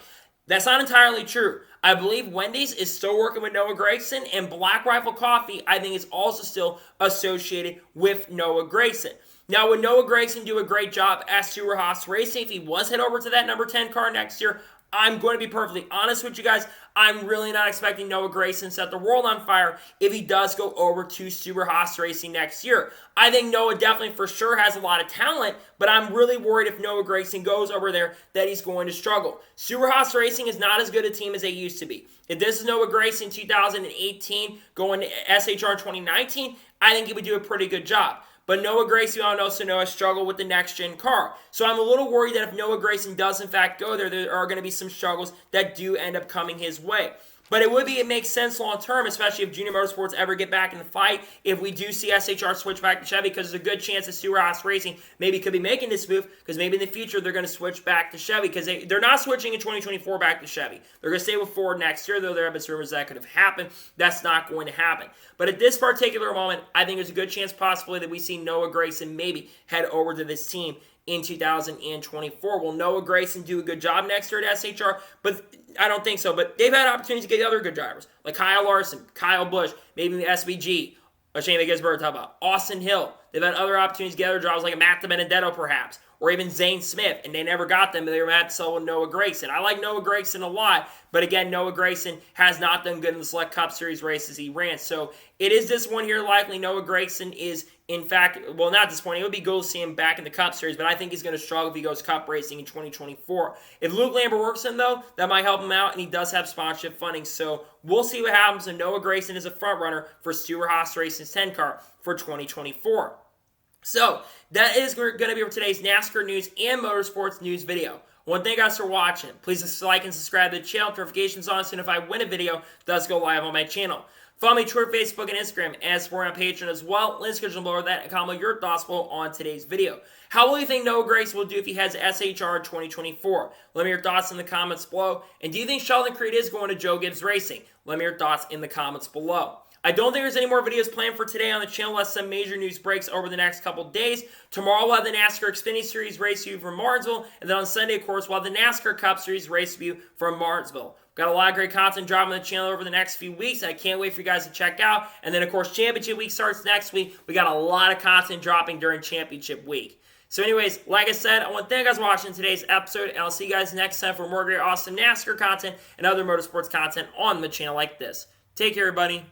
That's not entirely true. I believe Wendy's is still working with Noah Gragson, and Black Rifle Coffee, I think, is also still associated with Noah Gragson. Now, would Noah Gragson do a great job at Stewart-Haas Racing if he was head over to that number 10 car next year? I'm going to be perfectly honest with you guys. I'm really not expecting Noah Gragson to set the world on fire if he does go over to Stewart-Haas Racing next year. I think Noah definitely for sure has a lot of talent, but I'm really worried if Noah Gragson goes over there that he's going to struggle. Stewart-Haas Racing is not as good a team as they used to be. If this is Noah Gragson 2018 going to SHR 2019, I think he would do a pretty good job. But Noah Gragson, we all also know, has struggled with the next-gen car. So I'm a little worried that if Noah Gragson does, in fact, go there, there are going to be some struggles that do end up coming his way. But it makes sense long-term, especially if Junior Motorsports ever get back in the fight. If we do see SHR switch back to Chevy, because there's a good chance that Stewart-Haas Racing maybe could be making this move, because maybe in the future they're going to switch back to Chevy, because they're not switching in 2024 back to Chevy. They're going to stay with Ford next year, though there have been rumors that could have happened. That's not going to happen. But at this particular moment, I think there's a good chance possibly that we see Noah Gragson maybe head over to this team in 2024. Will Noah Gragson do a good job next year at SHR? But I don't think so. But they've had opportunities to get other good drivers, like Kyle Larson, Kyle Busch, maybe the SVG, Shane Gisbergen, talk about Austin Hill. They've had other opportunities to get other drivers, like a Matt DiBenedetto, perhaps, or even Zane Smith, and they never got them. They were at sell with Noah Gragson. I like Noah Gragson a lot, but again, Noah Gragson has not done good in the Select Cup Series races he ran. So it is this one here likely. Noah Gragson is, in fact, well, not disappointing. It would be cool to see him back in the Cup Series, but I think he's going to struggle if he goes Cup racing in 2024. If Luke Lambert works in, though, that might help him out, and he does have sponsorship funding. So we'll see what happens. And Noah Gragson is a front runner for Stewart-Haas Racing's 10 car for 2024. So, that is going to be for today's NASCAR news and motorsports news video. I want to thank you guys for watching. Please like and subscribe to the channel. Notifications on so if I win a video, it does go live on my channel. Follow me Twitter, Facebook, and Instagram, and support on Patreon as well. Links description below that, and comment your thoughts below on today's video. How will you think Noah Gragson will do if he has SHR 2024? Let me your thoughts in the comments below. And do you think Sheldon Creed is going to Joe Gibbs Racing? Let me your thoughts in the comments below. I don't think there's any more videos planned for today on the channel unless some major news breaks over the next couple days. Tomorrow we'll have the NASCAR Xfinity Series race review from Martinsville, and then on Sunday, of course, we'll have the NASCAR Cup Series race review from Martinsville. Got a lot of great content dropping on the channel over the next few weeks, and I can't wait for you guys to check out. And then, of course, Championship Week starts next week. We got a lot of content dropping during Championship Week. So anyways, like I said, I want to thank you guys for watching today's episode, and I'll see you guys next time for more great, awesome NASCAR content and other motorsports content on the channel like this. Take care, everybody.